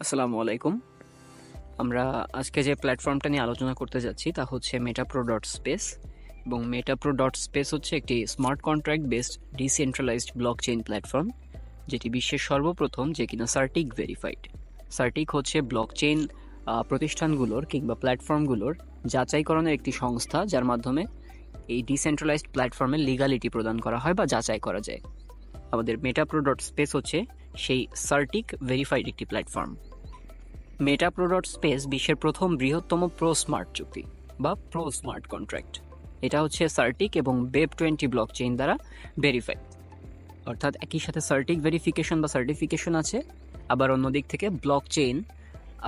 আসসালামু আলাইকুম। আমরা আজকে যে প্ল্যাটফর্মটা নিয়ে আলোচনা করতে যাচ্ছি তা হচ্ছে Meta-Pro.Space এবং Meta-Pro.Space হচ্ছে একটি smart contract based decentralised blockchain platform, যেটি বিশ্বের সর্বপ্রথম যে কিনা সার্টিক ভেরিফাইড। সার্টিক হচ্ছে ব্লকচেইন প্রতিষ্ঠানগুলোর কিংবা প্ল্যাটফর্মগুলোর যাচাইকরণের একটি সংস্থা, যার মাধ্যমে এই ডিসেন্ট্রালাইজড প্ল্যাটফর্মের লিগালিটি প্রদান করা হয় বা যাচাই করা যায়। আমাদের Meta-Pro.Space হচ্ছে সেই সার্টিক ভেরিফাইড একটি প্ল্যাটফর্ম। Meta-Pro.Space বিশ্বের প্রথম বৃহত্তম প্রো স্মার্ট চুক্তি বা প্রো স্মার্ট কন্ট্রাক্ট। এটা হচ্ছে সার্টিক এবং Web20 ব্লকচেইন দ্বারা ভেরিফাইড, অর্থাৎ একই সাথে সার্টিক ভেরিফিকেশন বা সার্টিফিকেশন আছে, আবার অন্যদিক থেকে ব্লকচেইন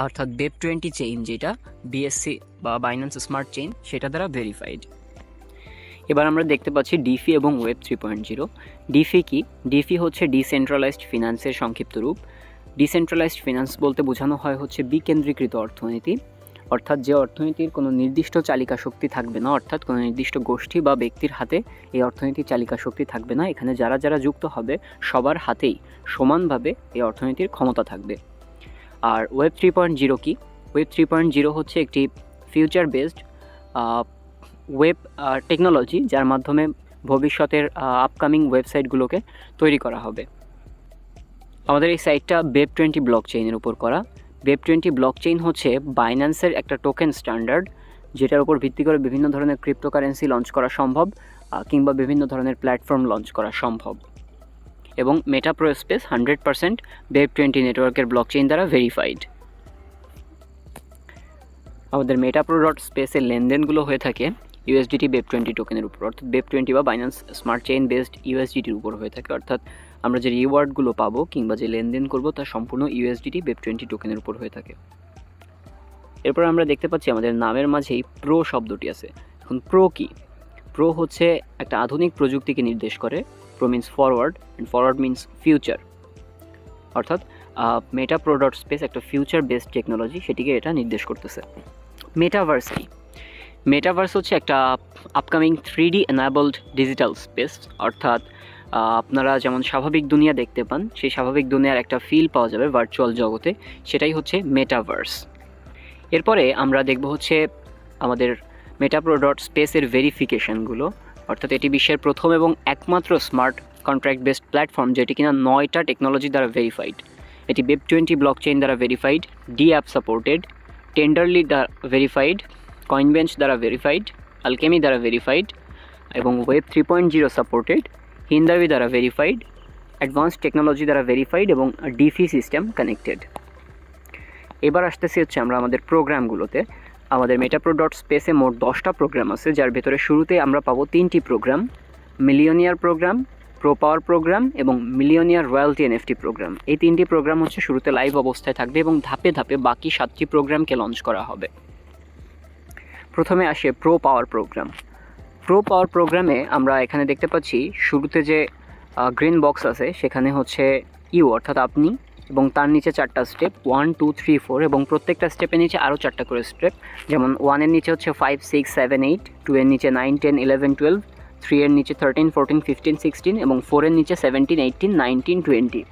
অর্থাৎ Web20 চেইন, যেটা বিএসসি বা বাইন্যান্স স্মার্ট চেইন, সেটা দ্বারা ভেরিফাইড। এবার আমরা দেখতে পাচ্ছি ডিফি এবং ওয়েব 3.0। ডিফি কি? ডিফি হচ্ছে ডিসেন্ট্রালাইজড ফিনান্সের সংক্ষিপ্ত রূপ। ডিসেন্ট্রালাইজড ফিনান্স বলতে বোঝানো হয় হচ্ছে বিকেন্দ্রীকৃত অর্থনীতি, অর্থাৎ যে অর্থনীতির কোনো নির্দিষ্ট চালিকা শক্তি থাকবে না, অর্থাৎ কোনো নির্দিষ্ট গোষ্ঠী বা ব্যক্তির হাতে এই অর্থনীতির চালিকা শক্তি থাকবে না। এখানে যারা যারা যুক্ত হবে সবার হাতেই সমানভাবে এই অর্থনীতির ক্ষমতা থাকবে। আর ওয়েব 3.0 কি? ওয়েব 3.0 হচ্ছে একটি ফিউচার বেসড ওয়েব টেকনোলজি, যার মাধ্যমে ভবিষ্যতের আপকামিং ওয়েবসাইটগুলোকে তৈরি করা হবে। আমাদের এই সাইটটা Web20 ব্লকচেইনের উপর করা। Web20 ব্লকচেইন হচ্ছে বাইন্যান্সের একটা টোকেন স্ট্যান্ডার্ড, যেটার উপর ভিত্তি করে বিভিন্ন ধরনের ক্রিপ্টোকারেন্সি লঞ্চ করা সম্ভব কিংবা বিভিন্ন ধরনের প্ল্যাটফর্ম লঞ্চ করা সম্ভব। এবং Meta-Pro.Space 100% Web20 নেটওয়ার্কের ব্লকচেইন দ্বারা ভেরিফাইড। আমাদের Meta-Pro.Space-এর লেনদেনগুলো হয়ে থাকে ইউএসডিটি Web20 টোকেনের উপর, অর্থাৎ Web20 বা বাইন্যান্স স্মার্ট চেইন বেসড ইউএসডিটির উপর হয়ে থাকে, অর্থাৎ আমরা যে রিওয়ার্ডগুলো পাবো কিংবা যে লেনদেন করব তা সম্পূর্ণ ইউএসডিটি Web20 টোকেনের উপর হয়ে থাকে। এরপর আমরা দেখতে পাচ্ছি আমাদের নামের মাঝেই প্রো শব্দটি আছে। এখন প্রো কি? প্রো হচ্ছে একটা আধুনিক প্রযুক্তিকে নির্দেশ করে। Pro means forward and forward means future, অর্থাৎ Meta-Pro.Space একটা ফিউচার বেসড টেকনোলজি, সেটিকে এটা নির্দেশ করতেছে। মেটাভার্স কি? মেটাভার্স হচ্ছে একটা upcoming 3D enabled digital space, অর্থাৎ আপনারা যেমন স্বাভাবিক দুনিয়া দেখতে পান, সেই স্বাভাবিক দুনিয়ার একটা ফিল পাওয়া যাবে ভার্চুয়াল জগতে, সেটাই হচ্ছে মেটাভার্স। এরপরে আমরা দেখব হচ্ছে আমাদের Meta-Pro.Space-এর ভেরিফিকেশনগুলো, অর্থাৎ এটি বিশ্বের প্রথম এবং একমাত্র স্মার্ট কন্ট্রাক্ট বেসড প্ল্যাটফর্ম যেটি কিনা 9টা টেকনোলজি দ্বারা ভেরিফাইড। এটি Web20 ব্লকচেইন দ্বারা ভেরিফাইড, ডি অ্যাপ সাপোর্টেড, টেন্ডারলি দ্বারা ভেরিফাইড, কয়েনবেঞ্চ দ্বারা ভেরিফাইড, আলকেমি দ্বারা ভেরিফাইড এবং ওয়েব 3.0 সাপোর্টেড, হিন্দাবি দ্বারা ভেরিফাইড, অ্যাডভান্স টেকনোলজি দ্বারা ভেরিফাইড এবং ডিফি সিস্টেম কানেক্টেড। এবার আসতেছি হচ্ছে আমরা আমাদের প্রোগ্রামগুলোতে। আমাদের Meta-Pro.Space-এ মোট 10টা প্রোগ্রাম আছে, যার ভেতরে শুরুতে আমরা পাবো 3টি প্রোগ্রাম, মিলিয়নিয়ার প্রোগ্রাম, প্রো পাওয়ার প্রোগ্রাম এবং মিলিয়নিয়ার রয়্যালটি এনএফটি প্রোগ্রাম। এই 3টি প্রোগ্রাম হচ্ছে শুরুতে লাইভ অবস্থায় থাকবে এবং ধাপে ধাপে বাকি 7টি প্রোগ্রামকে লঞ্চ করা হবে। প্রথমে আসে প্রো পাওয়ার প্রোগ্রাম। প্রো পাওয়ার প্রোগ্রামে আমরা এখানে দেখতে পাচ্ছি শুরুতে যে গ্রিন বক্স আছে সেখানে হচ্ছে ইউ অর্থাৎ আপনি, এবং তার নিচে 4টা স্টেপ 1 2 3 4 এবং প্রত্যেকটা স্টেপের নিচে আরও 4টা করে স্টেপ, যেমন 1-এর নিচে হচ্ছে 5 6 7 8, 2-এর নিচে 9 10 11 12, 3-এর নিচে 13 14 15 16 এবং 4-এর নিচে 17 18 19 20।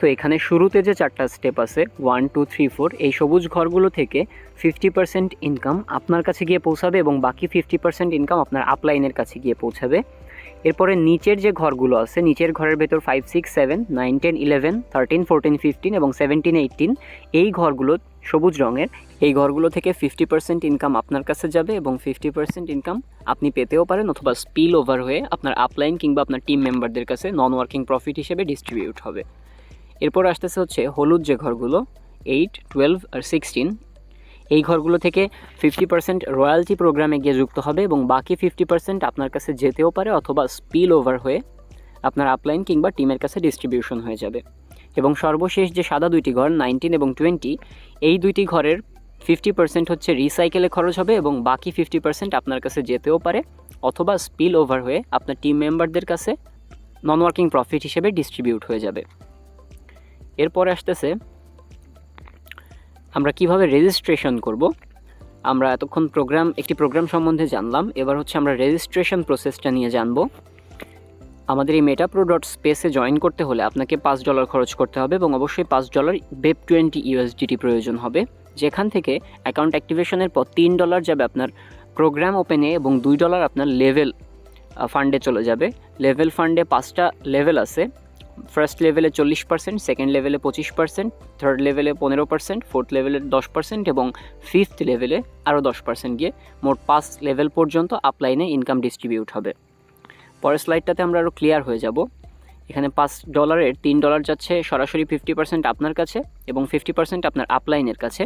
তো এখানে শুরুতে যে 4টা স্টেপ আছে 1 2 3 4, এই সবুজ ঘরগুলো থেকে 50% ইনকাম আপনার কাছে গিয়ে পৌঁছাবে এবং বাকি 50% ইনকাম আপনার আপলাইনের কাছে গিয়ে পৌঁছাবে। এরপরে নিচের যে ঘরগুলো আছে, নিচের ঘরের ভেতর 5 6 7 9 10 11 13 14 15 এবং 17 18, এই ঘরগুলো সবুজ রঙের, এই ঘরগুলো থেকে 50% ইনকাম আপনার কাছে যাবে এবং 50% ইনকাম আপনি পেতেও পারেন, অথবা স্পিল ওভার হয়ে আপনার আপলাইন কিংবা আপনার টিম মেম্বারদের কাছে নন ওয়ার্কিং প্রফিট হিসেবে ডিস্ট্রিবিউট হবে। এরপর আসতেছে হচ্ছে হলুদ যে ঘরগুলো 8 12 আর 16, এই ঘরগুলো থেকে 50% রয়্যালটি প্রোগ্রামে গিয়ে যুক্ত হবে এবং বাকি 50% আপনার কাছে যেতেও পারে অথবা স্পিল ওভার হয়ে আপনার আপলাইন কিংবা টিমের কাছে ডিস্ট্রিবিউশন হয়ে যাবে। এবং সর্বশেষ যে সাদা দুইটি ঘর 19 এবং 20, এই দুইটি ঘরের 50% হচ্ছে রিসাইকেলে খরচ হবে এবং বাকি 50% আপনার কাছে যেতেও পারে অথবা স্পিল ওভার হয়ে আপনার টিম মেম্বারদের কাছে নন ওয়ার্কিং প্রফিট হিসেবে ডিস্ট্রিবিউট হয়ে যাবে। এরপরে আসতেছে আমরা কিভাবে রেজিস্ট্রেশন করব। আমরা এতক্ষণ একটি প্রোগ্রাম সম্বন্ধে জানলাম, এবার হচ্ছে আমরা রেজিস্ট্রেশন প্রসেসটা নিয়ে জানব। আমাদের এই meta-pro.space জয়েন করতে হলে আপনাকে $5 খরচ করতে হবে এবং অবশ্যই $5 BEP20 USDT প্রয়োজন হবে, যেখান থেকে অ্যাকাউন্ট অ্যাক্টিভেশনের পর $3 যাবে আপনার প্রোগ্রাম ওপেনে এবং $2 আপনার লেভেল ফান্ডে চলে যাবে। লেভেল ফান্ডে 5টা লেভেল আছে। ফার্স্ট লেভেলে 40%, সেকেন্ড লেভেলে 25%, থার্ড লেভেলে 15%, ফোর্থ লেভেলে 10% এবং ফিফথ লেভেলে আরও 10% গিয়ে মোট 5 লেভেল পর্যন্ত আপলাইনে ইনকাম ডিস্ট্রিবিউট হবে। পরের স্লাইডটাতে আমরা আরও ক্লিয়ার হয়ে যাব। এখানে $5 $3 যাচ্ছে সরাসরি 50% আপনার কাছে এবং 50% আপনার আপলাইনের কাছে।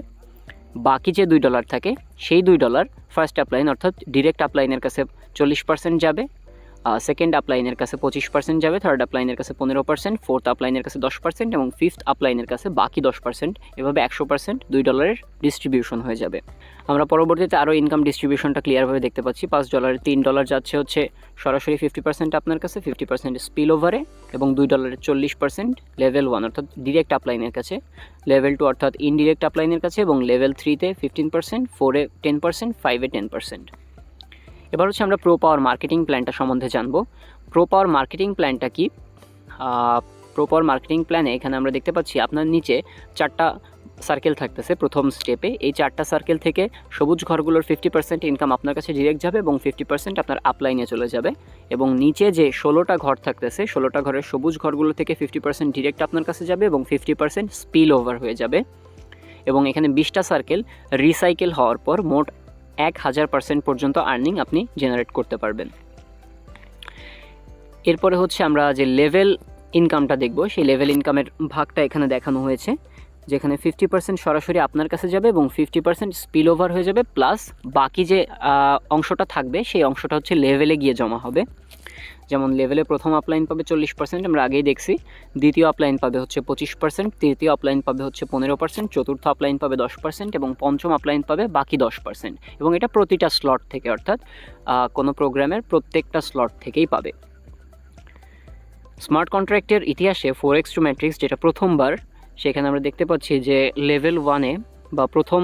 বাকি যে $2 থাকে সেই $2 ফার্স্ট আপলাইন অর্থাৎ ডিরেক্ট আপলাইনের কাছে 40% যাবে, সেকেন্ড আপলাইনের কাছে 25% যাবে, থার্ড আপলাইনের কাছে 15%, ফোর্থ আপলাইনের কাছে 10% এবং ফিফথ আপলাইনের কাছে বাকি 10%। এভাবে 100% $2 ডিস্ট্রিবিউশন হয়ে যাবে। আমরা পরবর্তীতে আরও ইনকাম ডিস্ট্রিবিউশনটা ক্লিয়ারভাবে দেখতে পাচ্ছি। $5 $3 যাচ্ছে হচ্ছে সরাসরি 50% আপনার কাছে, 50% স্পিল ওভারে এবং $2 40% লেভেল 1 অর্থাৎ ডিরেক্ট আপলাইনের কাছে, লেভেল 2 অর্থাৎ ইনডিরেক্ট আপলাইনের কাছে এবং লেভেল 3তে 15%, 4এ 10%, 5এ 10%। এবার হচ্ছে আমরা প্রো পাওয়ার মার্কেটিং প্ল্যানটা সম্বন্ধে জানবো। প্রো পাওয়ার মার্কেটিং প্ল্যানটা কি? প্রো পাওয়ার মার্কেটিং প্ল্যানে এখানে আমরা দেখতে পাচ্ছি আপনার নিচে 4টা সার্কেল থাকতেছে প্রথম স্টেপে। এই 4টা সার্কেল থেকে সবুজ ঘরগুলোর 50% ইনকাম আপনার কাছে ডিরেক্ট যাবে এবং 50% আপনার আপলাইনে চলে যাবে এবং নিচে যে 16টা ঘর থাকতেছে 16টা ঘরের সবুজ ঘরগুলো থেকে 50% ডিরেক্ট আপনার কাছে যাবে এবং 50% স্পিল ওভার হয়ে যাবে এবং এখানে 20টা সার্কেল রিসাইকেল হওয়ার পর মোট 1000% পর্যন্ত আর্নিং আপনি জেনারেট করতে পারবেন। এরপরে হচ্ছে আমরা যে লেভেল ইনকামটা দেখব, সেই লেভেল ইনকামের ভাগটা এখানে দেখানো হয়েছে, যেখানে 50% সরাসরি আপনার কাছে যাবে এবং 50% স্পিল ওভার হয়ে যাবে, প্লাস বাকি যে অংশটা থাকবে সেই অংশটা হচ্ছে লেভেলে গিয়ে জমা হবে। যেমন লেভেলে প্রথম আপলাইন পাবে 40%, আমরা আগেই দেখছি। দ্বিতীয় আপলাইন পাবে হচ্ছে 25%, তৃতীয় আপলাইন পাবে হচ্ছে 15%, চতুর্থ আপলাইন পাবে 10% এবং পঞ্চম আপলাইন পাবে বাকি 10%। এবং এটা প্রতিটা স্লট থেকে, অর্থাৎ কোনো প্রোগ্রামের প্রত্যেকটা স্লট থেকেই পাবে। স্মার্ট কন্ট্রাক্টের ইতিহাসে 4x2 ম্যাট্রিক্স যেটা প্রথমবার, সেখানে আমরা দেখতে পাচ্ছি যে লেভেল 1-এ বা প্রথম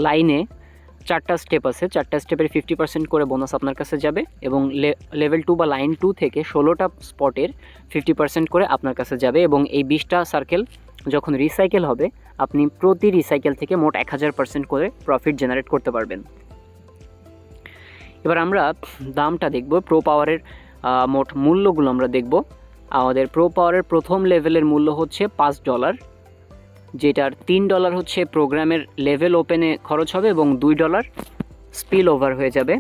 লাইনে 4টা স্টেপ আছে। 4টা স্টেপের 50% করে বোনাস আপনার কাছে যাবে এবং লেভেল 2 বা লাইন 2 থেকে 16টা স্পটের 50% করে আপনার কাছে যাবে এবং এই 20টা সার্কেল যখন রিসাইকেল হবে আপনি প্রতি রিসাইকেল থেকে মোট 1000% করে প্রফিট জেনারেট করতে পারবেন। এবার আমরা দামটা দেখব। প্রো পাওয়ারের মোট মূল্যগুলো আমরা দেখব। আমাদের প্রো পাওয়ারের প্রথম লেভেলের মূল্য হচ্ছে $5, যেটার $3 হচ্ছে প্রোগ্রামের লেভেল ওপেনে খরচ হবে এবং $2 স্পিল ওভার হয়ে যাবে।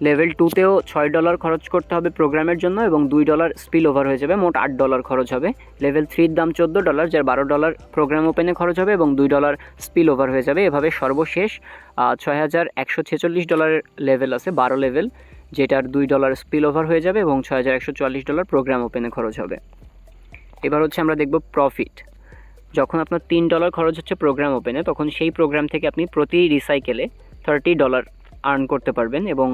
লেভেল 2তেও $6 খরচ করতে হবে প্রোগ্রামের জন্য এবং $2 স্পিল ওভার হয়ে যাবে, মোট $8 খরচ হবে। লেভেল 3-র দাম $14, যার $12 প্রোগ্রাম ওপেনে খরচ হবে এবং $2 স্পিল ওভার হয়ে যাবে। এভাবে সর্বশেষ $6146 লেভেল আছে, 12 লেভেল, যেটার $2 স্পিল ওভার হয়ে যাবে এবং $6144 প্রোগ্রাম ওপেনে খরচ হবে। এবার হচ্ছে আমরা দেখব প্রফিট। যখন আপনার $3 খরচ হচ্ছে প্রোগ্রাম ওপেনে, তখন সেই প্রোগ্রাম থেকে আপনি প্রতি রিসাইকেলে $30 আর্ন করতে পারবেন এবং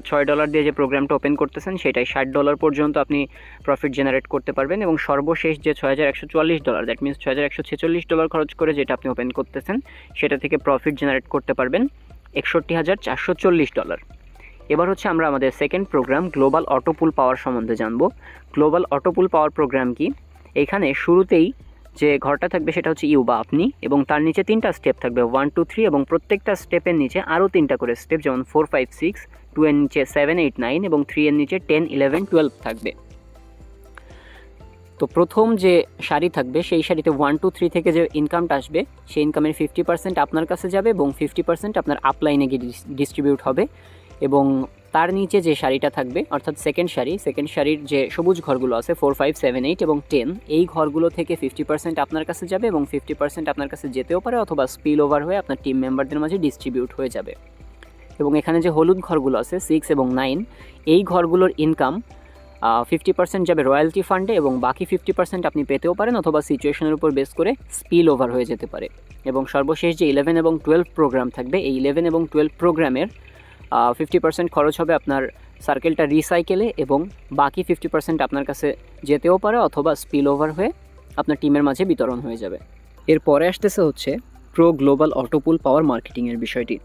$6 দিয়ে যে প্রোগ্রামটা ওপেন করতেছেন সেটাই $60 পর্যন্ত আপনি প্রফিট জেনারেট করতে পারবেন এবং সর্বশেষ যে $6144, দ্যাট মিনস $6146 খরচ করে যেটা আপনি ওপেন করতেছেন সেটা থেকে প্রফিট জেনারেট করতে পারবেন $61440। এবার হচ্ছে আমরা আমাদের সেকেন্ড প্রোগ্রাম গ্লোবাল অটোপুল পাওয়ার সম্বন্ধে জানব। গ্লোবাল অটোপুল পাওয়ার প্রোগ্রাম কি? এখানে শুরুতেই যে ঘরটা থাকবে সেটা হচ্ছে ইউ বা আপনি এবং তার নিচে 3টা স্টেপ থাকবে 1 2 3 এবং প্রত্যেকটা স্টেপের নিচে আরও 3টা করে স্টেপ, যেমন 4 5 6, 2 এর নিচে 7 8 9 এবং 3 এর নিচে 10 11 12 থাকবে। তো প্রথম যে সারি থাকবে সেই সারিতে 1 2 3 থেকে যে ইনকামটা আসবে সেই ইনকামের 50% আপনার কাছে যাবে এবং 50% আপনার আপলাইনে গিয়ে ডিস্ট্রিবিউট হবে এবং তার নিচে যে সারিটা থাকবে অর্থাৎ সেকেন্ড সারির যে সবুজ ঘরগুলো আছে 4 5 7 8 এবং 10, এই ঘরগুলো থেকে 50% আপনার কাছে যাবে এবং 50% আপনার কাছে যেতেও পারে অথবা স্পিল ওভার হয়ে আপনার টিম মেম্বারদের মাঝে ডিস্ট্রিবিউট হয়ে যাবে। এবং এখানে যে হলুদ ঘরগুলো আছে 6 এবং 9, এই ঘরগুলোর ইনকাম 50% যাবে রয়্যালটি ফান্ডে এবং বাকি 50% আপনি পেতেও পারেন অথবা সিচুয়েশনের উপর বেস করে স্পিল ওভার হয়ে যেতে পারে। এবং সর্বশেষ যে 11 এবং 12 প্রোগ্রাম থাকবে, এই 11 এবং 12 প্রোগ্রামের 50% খরচ হবে আপনার সার্কেলটা রিসাইকেলে এবং বাকি 50% আপনার কাছে যেতেও পারে অথবা স্পিল ওভার হয়ে আপনার টিমের মাঝে বিতরণ হয়ে যাবে। এরপরে আসতেছে হচ্ছে প্রো গ্লোবাল অটোপুল পাওয়ার মার্কেটিংয়ের বিষয়টি।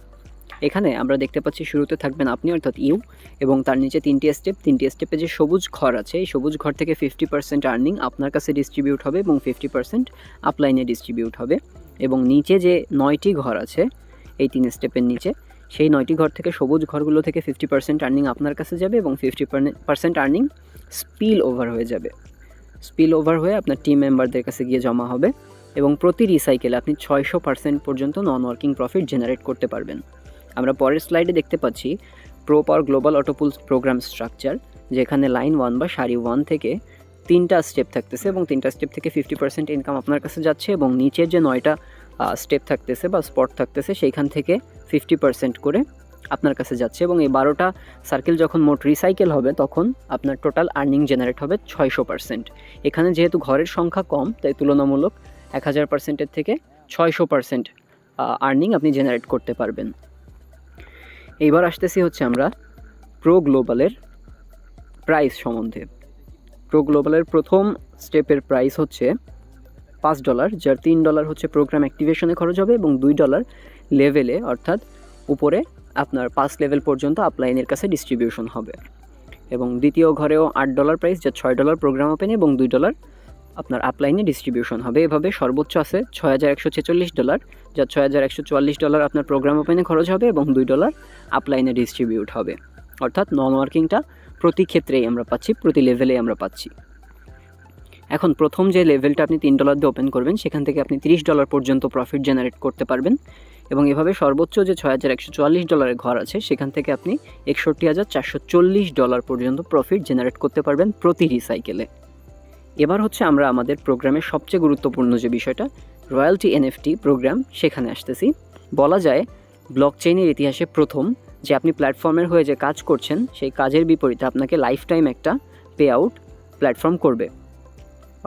এখানে আমরা দেখতে পাচ্ছি শুরুতে থাকবেন আপনি অর্থাৎ ইউ, এবং তার নিচে তিনটি স্টেপে যে সবুজ ঘর আছে এই সবুজ ঘর থেকে 50% আর্নিং আপনার কাছে ডিস্ট্রিবিউট হবে এবং 50% আপলাইনে ডিস্ট্রিবিউট হবে। এবং নিচে যে 9টি ঘর আছে এই 3 স্টেপের নিচে, সেই 9টি ঘর থেকে সবুজ ঘরগুলো থেকে 50% আর্নিং আপনার কাছে যাবে এবং 50% আর্নিং স্পিল ওভার হয়ে যাবে। স্পিল ওভার হয়ে আপনার টিম মেম্বারদের কাছে গিয়ে জমা হবে এবং প্রতি রিসাইকেলে আপনি 600% পর্যন্ত নন ওয়ার্কিং প্রফিট জেনারেট করতে পারবেন। আমরা পরের স্লাইডে দেখতে পাচ্ছি প্রো পাওয়ার গ্লোবাল অটোপুলস প্রোগ্রাম স্ট্রাকচার, যেখানে লাইন 1 বা সারি 1 থেকে 3টা স্টেপ থাকতেছে এবং 3টা স্টেপ থেকে 50% ইনকাম আপনার কাছে যাচ্ছে এবং নিচের যে 9টা স্টেপ থাকতেছে বা স্পট থাকতেছে সেইখান থেকে 50% করে আপনার কাছে যাচ্ছে এবং এই 12টা সার্কেল যখন মোট রিসাইকেল হবে তখন আপনার টোটাল আর্নিং জেনারেট হবে 600%। এখানে যেহেতু ঘরের সংখ্যা কম তাই তুলনামূলক 1000%-এর থেকে 600% আর্নিং আপনি জেনারেট করতে পারবেন। এইবার আসতেছি হচ্ছে আমরা প্রো গ্লোবালের প্রাইস সম্বন্ধে। প্রো গ্লোবালের প্রথম স্টেপের প্রাইস হচ্ছে $5, যার $3 হচ্ছে প্রোগ্রাম অ্যাক্টিভেশনে খরচ হবে এবং $2 লেভেলে অর্থাৎ উপরে আপনার 5 লেভেল পর্যন্ত আপলাইনের কাছে ডিস্ট্রিবিউশন হবে। এবং দ্বিতীয় ঘরেও $8 প্রাইস, যা $6 প্রোগ্রাম ওপেনে এবং $2 আপনার আপলাইনে ডিস্ট্রিবিউশন হবে। এভাবে সর্বোচ্চ আছে $6146, যা $6144 আপনার প্রোগ্রাম ওপেনে খরচ হবে এবং $2 আপলাইনে ডিস্ট্রিবিউট হবে। অর্থাৎ নন ওয়ার্কিংটা প্রতি ক্ষেত্রেই আমরা পাচ্ছি, প্রতি লেভেলেই আমরা পাচ্ছি। এখন প্রথম যে লেভেলটা আপনি $3 দিয়ে ওপেন করবেন সেখান থেকে আপনি $30 পর্যন্ত প্রফিট জেনারেট করতে পারবেন এবং এভাবে সর্বোচ্চ যে $6144 ঘর আছে সেখান থেকে আপনি $61,440 পর্যন্ত প্রফিট জেনারেট করতে পারবেন প্রতি রিসাইকেলে। এবার হচ্ছে আমরা আমাদের প্রোগ্রামের সবচেয়ে গুরুত্বপূর্ণ যে বিষয়টা রয়্যালটি এনএফটি প্রোগ্রাম সেখানে আসতেছি। বলা যায় ব্লকচেইনের ইতিহাসে প্রথম যে আপনি প্ল্যাটফর্মের হয়ে যে কাজ করছেন সেই কাজের বিপরীতে আপনাকে লাইফ টাইম একটা পে আউট প্ল্যাটফর্ম করবে।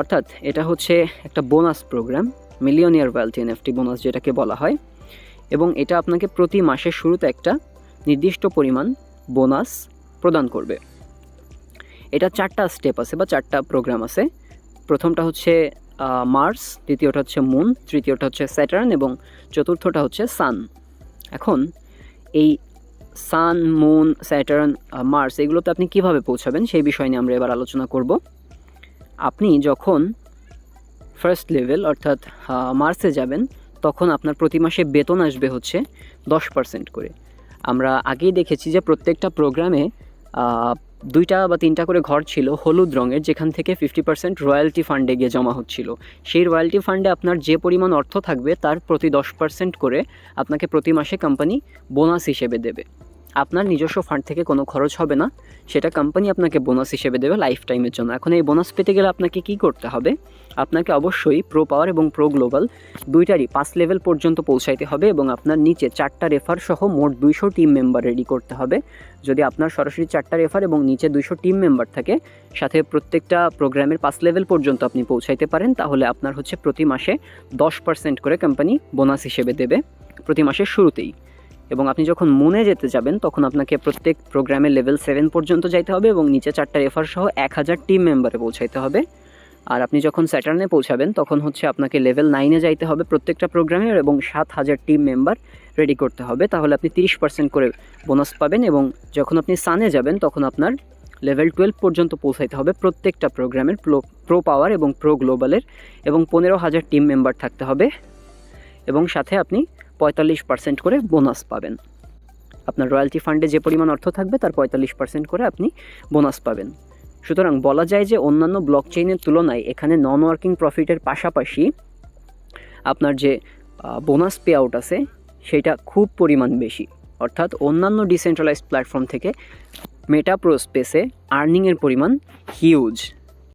অর্থাৎ এটা হচ্ছে একটা bonus programme, millionaire royalty NFT bonus যেটাকে বলা হয়, এবং এটা আপনাকে প্রতি মাসের শুরুতে একটা নির্দিষ্ট পরিমাণ বোনাস প্রদান করবে। এটা 4টা স্টেপ আছে বা 4টা প্রোগ্রাম আছে। প্রথমটা হচ্ছে মার্স, দ্বিতীয়টা হচ্ছে মুন, তৃতীয়টা হচ্ছে স্যাটার্ন এবং চতুর্থটা হচ্ছে সান। এখন এই সান, মুন, স্যাটার্ন, মার্স এগুলোতে আপনি কিভাবে পৌঁছাবেন সেই বিষয় নিয়ে আমরা এবার আলোচনা করব। আপনি যখন ফার্স্ট লেভেল অর্থাৎ মার্সে যাবেন তখন আপনার প্রতি মাসে বেতন আসবে হচ্ছে 10% করে। আমরা আগেই দেখেছি যে প্রত্যেকটা প্রোগ্রামে 2টা বা 3টা করে ঘর ছিল হলুদ রঙের, যেখান থেকে 50% রয়্যালটি ফান্ডে গিয়ে জমা হচ্ছিল। সেই রয়্যালটি ফান্ডে আপনার যে পরিমাণ অর্থ থাকবে তার প্রতি 10% করে আপনাকে প্রতি মাসে কোম্পানি বোনাস হিসেবে দেবে। আপনার নিজস্ব ফান্ড থেকে কোনো খরচ হবে না, সেটা কোম্পানি আপনাকে বোনাস হিসেবে দেবে লাইফ টাইমের জন্য। এখন এই বোনাস পেতে গেলে আপনাকে কি করতে হবে? আপনাকে অবশ্যই প্রো পাওয়ার এবং প্রো গ্লোবাল দুইটারই 5 লেভেল পর্যন্ত পৌঁছাইতে হবে এবং আপনার নিচে 4টা রেফার সহ মোট 200 টিম মেম্বার রেডি করতে হবে। যদি আপনার সরাসরি 4টা রেফার এবং নিচে 200 টিম মেম্বার থাকে, সাথে প্রত্যেকটা প্রোগ্রামের 5 লেভেল পর্যন্ত আপনি পৌঁছাইতে পারেন, তাহলে আপনার হচ্ছে প্রতি মাসে 10% করে কোম্পানি বোনাস হিসেবে দেবে প্রতি মাসের শুরুতেই। এবং আপনি যখন মুনে যেতে যাবেন তখন আপনাকে প্রত্যেক প্রোগ্রামে লেভেল 7 পর্যন্ত যাইতে হবে এবং নিচে 4টা রেফার সহ 1000 টিম মেম্বারে পৌঁছাইতে হবে। আর আপনি যখন স্যাটার্নে পৌঁছাবেন তখন হচ্ছে আপনাকে লেভেল 9-এ যাইতে হবে প্রত্যেকটা প্রোগ্রামে এবং 7000 টিম মেম্বার রেডি করতে হবে, তাহলে আপনি 30% করে বোনাস পাবেন। এবং যখন আপনি সানে যাবেন তখন আপনার লেভেল 12 পর্যন্ত পৌঁছাইতে হবে প্রত্যেকটা প্রোগ্রামের প্রো পাওয়ার এবং প্রো গ্লোবালের, এবং 15000 টিম মেম্বার থাকতে হবে এবং সাথে আপনি 45% করে বোনাস পাবেন। আপনার রয়্যালটি ফান্ডে যে পরিমাণ অর্থ থাকবে তার 45% করে আপনি বোনাস পাবেন। সুতরাং বলা যায় যে অন্যান্য ব্লকচেইনের তুলনায় এখানে নন ওয়ার্কিং প্রফিটের পাশাপাশি আপনার যে বোনাস পে আউট আছে সেটা খুব পরিমাণ বেশি। অর্থাৎ অন্যান্য ডিসেন্ট্রালাইজড প্ল্যাটফর্ম থেকে মেটা-প্রো স্পেসে আর্নিংয়ের পরিমাণ হিউজ।